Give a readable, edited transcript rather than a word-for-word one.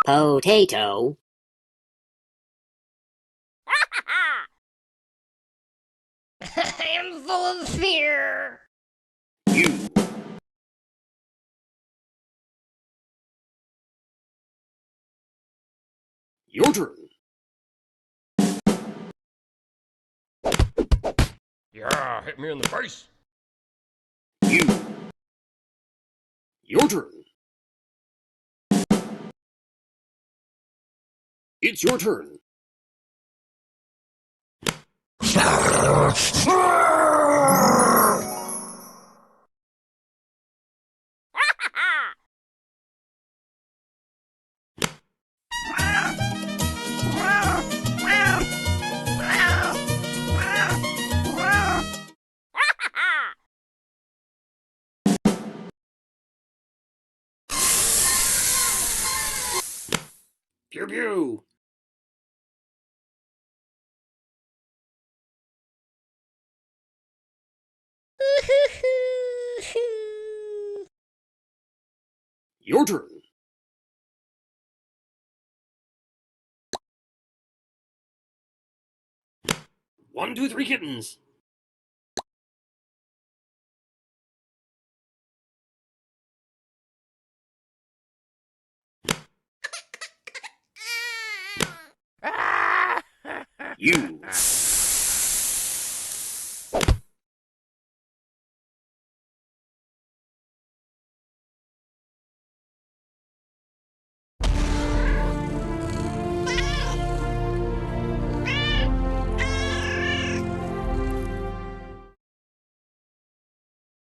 Potato. I am full of fear. You. Your turn. Yeah, hit me in the face. You. Your turn. It's your turn. Pew pew. Your turn. One, two, three kittens. You.